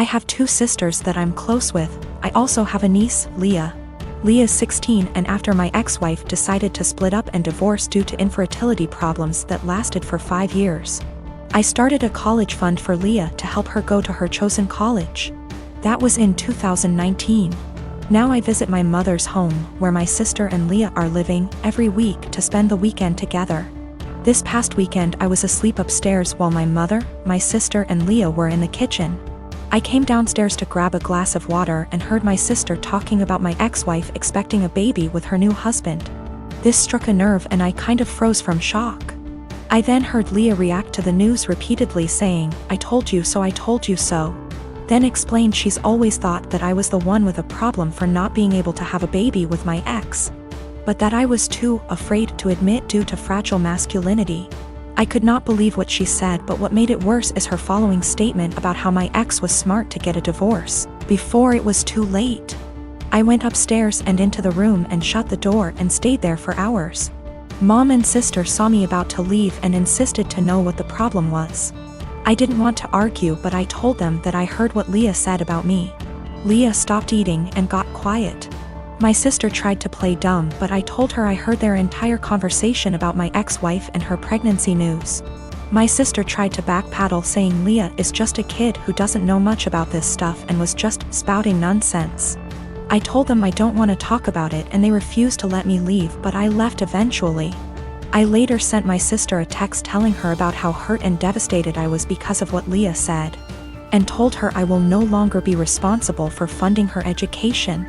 have two sisters that I'm close with. I also have a niece, Leah. Leah's 16, and after my ex-wife decided to split up and divorce due to infertility problems that lasted for 5 years, I started a college fund for Leah to help her go to her chosen college. That was in 2019. Now I visit my mother's home, where my sister and Leah are living, every week to spend the weekend together. This past weekend I was asleep upstairs while my mother, my sister and Leah were in the kitchen. I came downstairs to grab a glass of water and heard my sister talking about my ex-wife expecting a baby with her new husband. This struck a nerve and I kind of froze from shock. I then heard Leah react to the news repeatedly saying, "I told you so, I told you so." Then explained she's always thought that I was the one with a problem for not being able to have a baby with my ex, but that I was too afraid to admit due to fragile masculinity. I could not believe what she said, but what made it worse is her following statement about how my ex was smart to get a divorce before it was too late. I went upstairs and into the room and shut the door and stayed there for hours. Mom and sister saw me about to leave and insisted to know what the problem was. I didn't want to argue, but I told them that I heard what Leah said about me. Leah stopped eating and got quiet. My sister tried to play dumb, but I told her I heard their entire conversation about my ex-wife and her pregnancy news. My sister tried to backpedal, saying Leah is just a kid who doesn't know much about this stuff and was just spouting nonsense. I told them I don't want to talk about it and they refused to let me leave, but I left eventually. I later sent my sister a text telling her about how hurt and devastated I was because of what Leah said, and told her I will no longer be responsible for funding her education.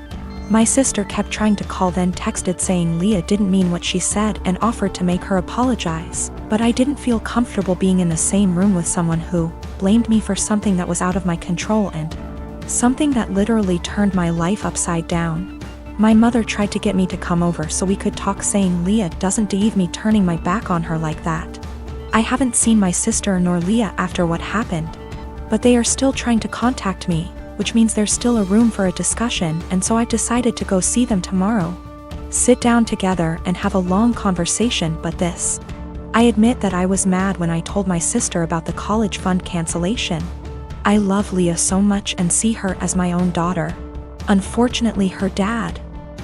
My sister kept trying to call, then texted saying Leah didn't mean what she said and offered to make her apologize, but I didn't feel comfortable being in the same room with someone who blamed me for something that was out of my control and something that literally turned my life upside down. My mother tried to get me to come over so we could talk, saying Leah doesn't deserve me turning my back on her like that. I haven't seen my sister nor Leah after what happened, but they are still trying to contact me, which means there's still a room for a discussion, and so I've decided to go see them tomorrow. Sit down together and have a long conversation. But this, I admit that I was mad when I told my sister about the college fund cancellation. I love Leah so much and see her as my own daughter. Unfortunately, her dad,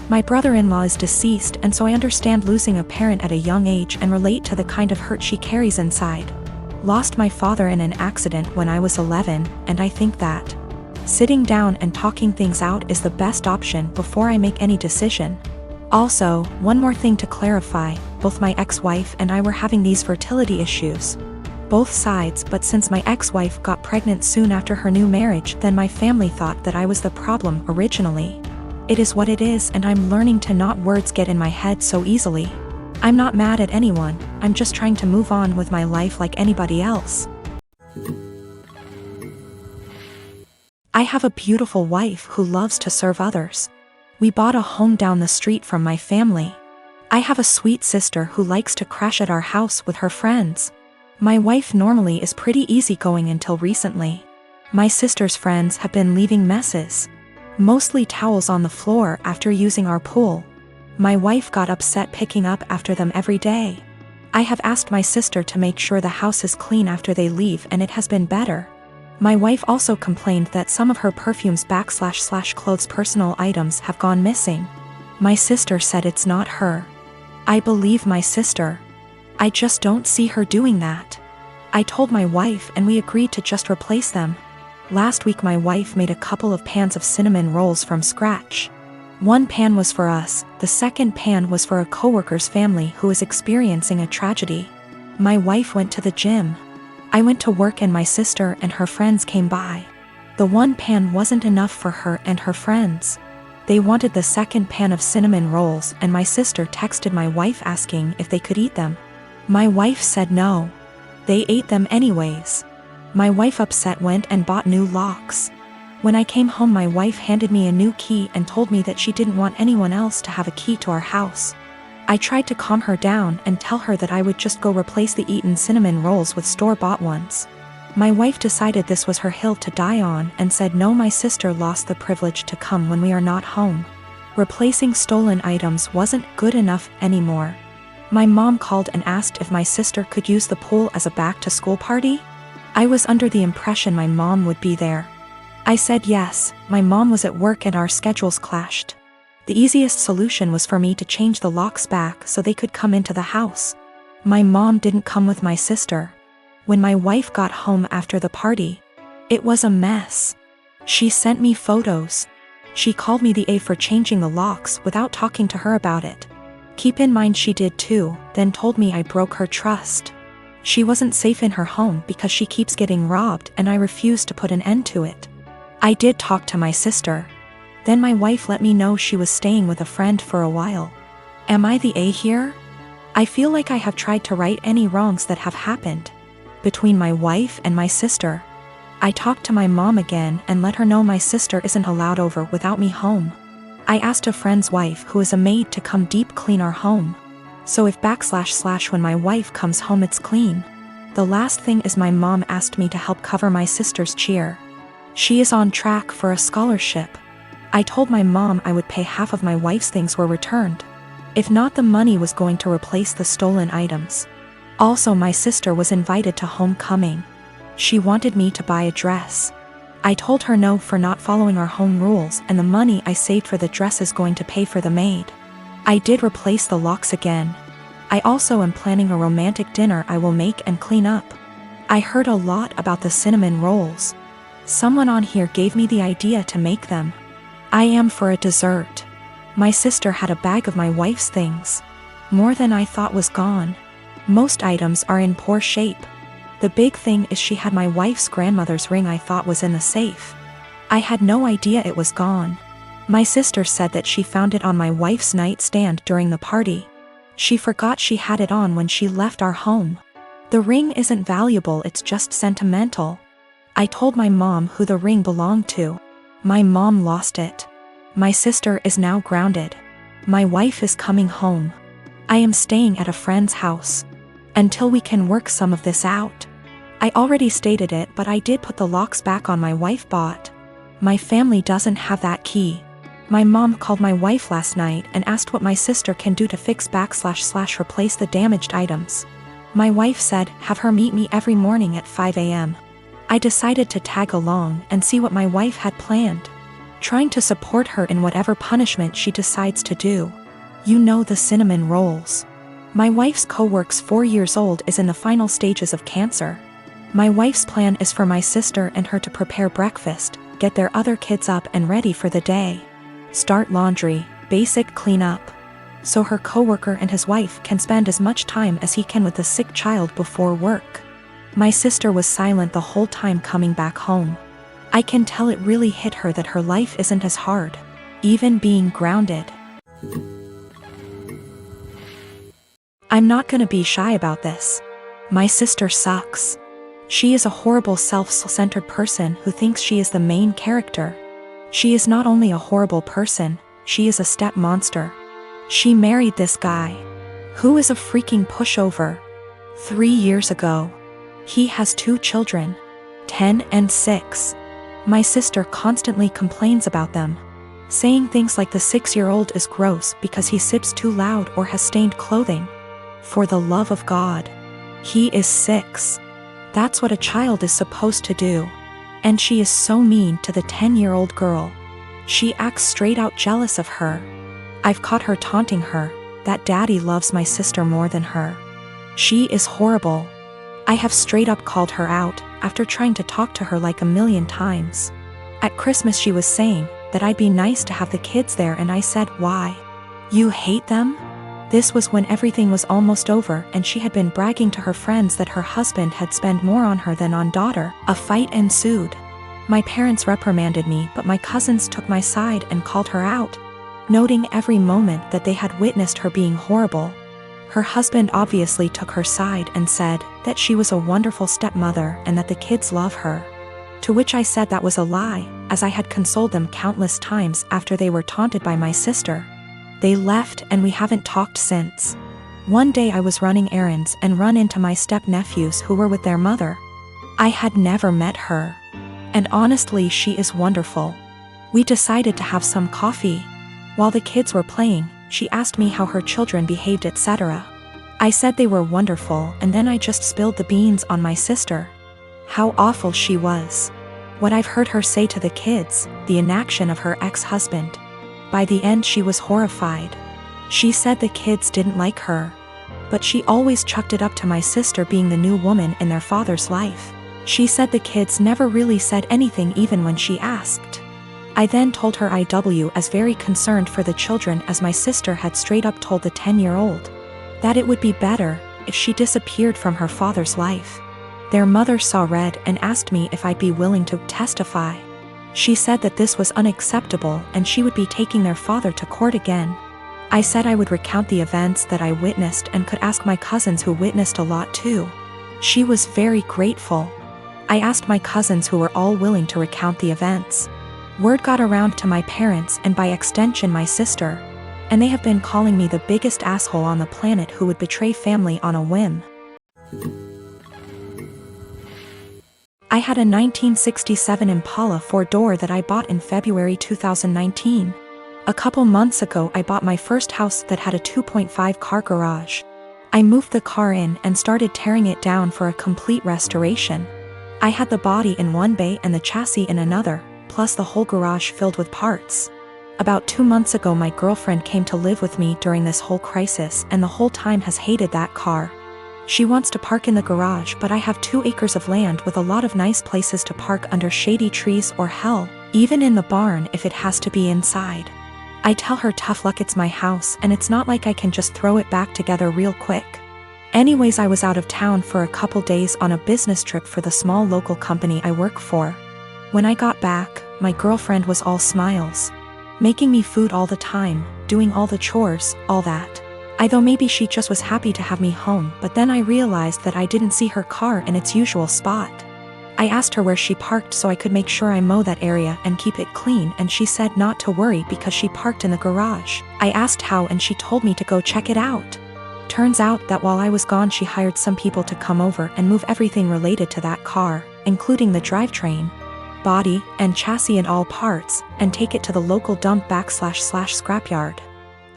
my brother-in-law, is deceased, and so I understand losing a parent at a young age and relate to the kind of hurt she carries inside. Lost my father in an accident when I was 11, and I think that sitting down and talking things out is the best option before I make any decision. Also, one more thing to clarify, both my ex-wife and I were having these fertility issues. Both sides, but since my ex-wife got pregnant soon after her new marriage, then my family thought that I was the problem originally. It is what it is, and I'm learning to not words get in my head so easily. I'm not mad at anyone, I'm just trying to move on with my life like anybody else. I have a beautiful wife who loves to serve others. We bought a home down the street from my family. I have a sweet sister who likes to crash at our house with her friends. My wife normally is pretty easygoing until recently. My sister's friends have been leaving messes, mostly towels on the floor after using our pool. My wife got upset picking up after them every day. I have asked my sister to make sure the house is clean after they leave, and it has been better. My wife also complained that some of her perfumes / clothes personal items have gone missing. My sister said it's not her. I believe my sister. I just don't see her doing that. I told my wife and we agreed to just replace them. Last week my wife made a couple of pans of cinnamon rolls from scratch. One pan was for us, the second pan was for a coworker's family who is experiencing a tragedy. My wife went to the gym. I went to work and my sister and her friends came by. The one pan wasn't enough for her and her friends. They wanted the second pan of cinnamon rolls, and my sister texted my wife asking if they could eat them. My wife said no. They ate them anyways. My wife, upset, went and bought new locks. When I came home, my wife handed me a new key and told me that she didn't want anyone else to have a key to our house. I tried to calm her down and tell her that I would just go replace the eaten cinnamon rolls with store-bought ones. My wife decided this was her hill to die on and said no, my sister lost the privilege to come when we are not home. Replacing stolen items wasn't good enough anymore. My mom called and asked if my sister could use the pool as a back-to-school party. I was under the impression my mom would be there. I said yes. My mom was at work and our schedules clashed. The easiest solution was for me to change the locks back so they could come into the house. My mom didn't come with my sister. When my wife got home after the party, it was a mess. She sent me photos. She called me the A for changing the locks without talking to her about it. Keep in mind she did too, then told me I broke her trust. She wasn't safe in her home because she keeps getting robbed and I refused to put an end to it. I did talk to my sister. Then my wife let me know she was staying with a friend for a while. Am I the A here? I feel like I have tried to right any wrongs that have happened between my wife and my sister. I talked to my mom again and let her know my sister isn't allowed over without me home. I asked a friend's wife who is a maid to come deep clean our home. So if / when my wife comes home it's clean. The last thing is my mom asked me to help cover my sister's cheer. She is on track for a scholarship. I told my mom I would pay half of my wife's things were returned. If not, the money was going to replace the stolen items. Also, my sister was invited to homecoming. She wanted me to buy a dress. I told her no for not following our home rules, and the money I saved for the dress is going to pay for the maid. I did replace the locks again. I also am planning a romantic dinner I will make and clean up. I heard a lot about the cinnamon rolls. Someone on here gave me the idea to make them. I am for a dessert. My sister had a bag of my wife's things. More than I thought was gone. Most items are in poor shape. The big thing is she had my wife's grandmother's ring I thought was in the safe. I had no idea it was gone. My sister said that she found it on my wife's nightstand during the party. She forgot she had it on when she left our home. The ring isn't valuable, it's just sentimental. I told my mom who the ring belonged to. My mom lost it. My sister is now grounded. My wife is coming home. I am staying at a friend's house until we can work some of this out. I already stated it, but I did put the locks back on my wife bought. My family doesn't have that key. My mom called my wife last night and asked what my sister can do to fix / replace the damaged items. My wife said have her meet me every morning at 5 a.m. I decided to tag along and see what my wife had planned, trying to support her in whatever punishment she decides to do. You know, the cinnamon rolls. My wife's co-worker's 4 years old is in the final stages of cancer. My wife's plan is for my sister and her to prepare breakfast, get their other kids up and ready for the day, start laundry, basic cleanup, so her co-worker and his wife can spend as much time as he can with the sick child before work. My sister was silent the whole time coming back home. I can tell it really hit her that her life isn't as hard, even being grounded. I'm not gonna be shy about this. My sister sucks. She is a horrible self-centered person who thinks she is the main character. She is not only a horrible person, she is a step monster. She married this guy, who is a freaking pushover. 3 years ago. He has 2 children, 10 and 6. My sister constantly complains about them, saying things like the 6-year-old is gross because he sips too loud or has stained clothing. For the love of God. He is 6. That's what a child is supposed to do. And she is so mean to the 10-year-old girl. She acts straight out jealous of her. I've caught her taunting her that daddy loves my sister more than her. She is horrible. I have straight up called her out after trying to talk to her like a million times. At Christmas she was saying that I'd be nice to have the kids there, and I said, why? You hate them? This was when everything was almost over and she had been bragging to her friends that her husband had spent more on her than on daughter. A fight ensued. My parents reprimanded me, but my cousins took my side and called her out, noting every moment that they had witnessed her being horrible. Her husband obviously took her side and said that she was a wonderful stepmother and that the kids love her. To which I said that was a lie, as I had consoled them countless times after they were taunted by my sister. They left and we haven't talked since. One day I was running errands and run into my step-nephews who were with their mother. I had never met her. And honestly, she is wonderful. We decided to have some coffee. While the kids were playing, she asked me how her children behaved, etc. I said they were wonderful, and then I just spilled the beans on my sister. How awful she was. What I've heard her say to the kids, the inaction of her ex-husband. By the end she was horrified. She said the kids didn't like her. But she always chucked it up to my sister being the new woman in their father's life. She said the kids never really said anything even when she asked. I then told her I was very concerned for the children, as my sister had straight up told the 10-year-old that it would be better if she disappeared from her father's life. Their mother saw red and asked me if I'd be willing to testify. She said that this was unacceptable and she would be taking their father to court again. I said I would recount the events that I witnessed and could ask my cousins who witnessed a lot too. She was very grateful. I asked my cousins who were all willing to recount the events. Word got around to my parents and by extension my sister, and they have been calling me the biggest asshole on the planet who would betray family on a whim. I had a 1967 Impala 4-door that I bought in February 2019. A couple months ago I bought my first house that had a 2.5 car garage. I moved the car in and started tearing it down for a complete restoration. I had the body in one bay and the chassis in another, plus the whole garage filled with parts. About 2 months ago my girlfriend came to live with me during this whole crisis and the whole time has hated that car. She wants to park in the garage, but I have 2 acres of land with a lot of nice places to park under shady trees, or hell, even in the barn if it has to be inside. I tell her tough luck, it's my house and it's not like I can just throw it back together real quick. Anyways, I was out of town for a couple days on a business trip for the small local company I work for. When I got back, my girlfriend was all smiles. Making me food all the time, doing all the chores, all that. I thought maybe she just was happy to have me home, but then I realized that I didn't see her car in its usual spot. I asked her where she parked so I could make sure I mow that area and keep it clean, and she said not to worry because she parked in the garage. I asked how and she told me to go check it out. Turns out that while I was gone she hired some people to come over and move everything related to that car, including the drivetrain, body, and chassis and all parts, and take it to the local dump / scrapyard.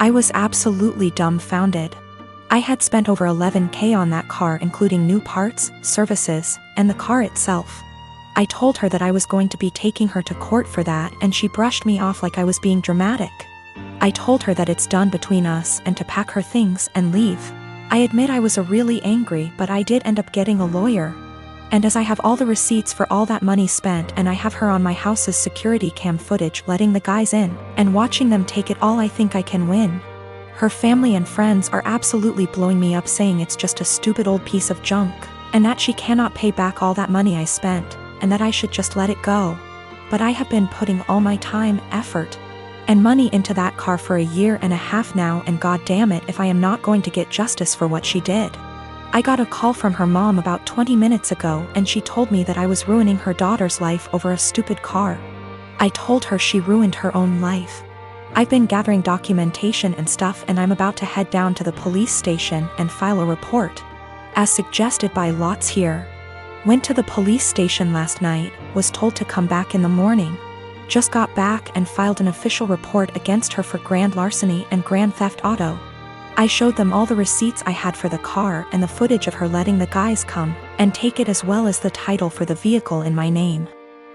I was absolutely dumbfounded. I had spent over $11,000 on that car including new parts, services, and the car itself. I told her that I was going to be taking her to court for that and she brushed me off like I was being dramatic. I told her that it's done between us and to pack her things and leave. I admit I was really angry, but I did end up getting a lawyer. And as I have all the receipts for all that money spent and I have her on my house's security cam footage letting the guys in and watching them take it all, I think I can win. Her family and friends are absolutely blowing me up, saying it's just a stupid old piece of junk, and that she cannot pay back all that money I spent, and that I should just let it go. But I have been putting all my time, effort, and money into that car for a 1.5 years now, and god damn it if I am not going to get justice for what she did. I got a call from her mom about 20 minutes ago and she told me that I was ruining her daughter's life over a stupid car. I told her she ruined her own life. I've been gathering documentation and stuff and I'm about to head down to the police station and file a report, as suggested by Lots here. Went to the police station last night, was told to come back in the morning. Just got back and filed an official report against her for grand larceny and grand theft auto. I showed them all the receipts I had for the car and the footage of her letting the guys come and take it, as well as the title for the vehicle in my name.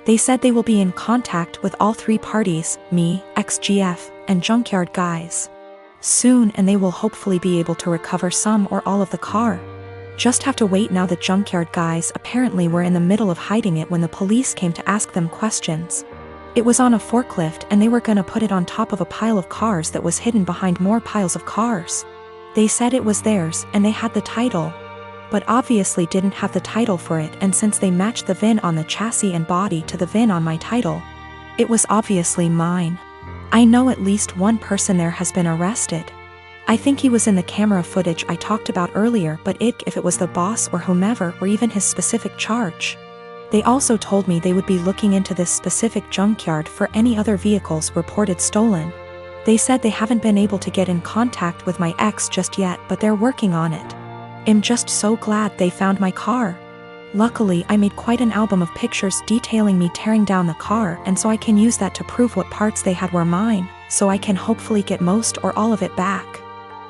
They said they will be in contact with all 3 parties, me, XGF, and junkyard guys, soon, and they will hopefully be able to recover some or all of the car. Just have to wait now. The junkyard guys apparently were in the middle of hiding it when the police came to ask them questions. It was on a forklift and they were gonna put it on top of a pile of cars that was hidden behind more piles of cars. They said it was theirs and they had the title, but obviously didn't have the title for it, and since they matched the VIN on the chassis and body to the VIN on my title, it was obviously mine. I know at least one person there has been arrested. I think he was in the camera footage I talked about earlier, but if it was the boss or whomever, or even his specific charge. They also told me they would be looking into this specific junkyard for any other vehicles reported stolen. They said they haven't been able to get in contact with my ex just yet, but they're working on it. I'm just so glad they found my car. Luckily, I made quite an album of pictures detailing me tearing down the car, and so I can use that to prove what parts they had were mine, so I can hopefully get most or all of it back.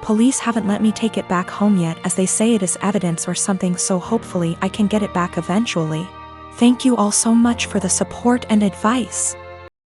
Police haven't let me take it back home yet, as they say it is evidence or something, so hopefully I can get it back eventually. Thank you all so much for the support and advice.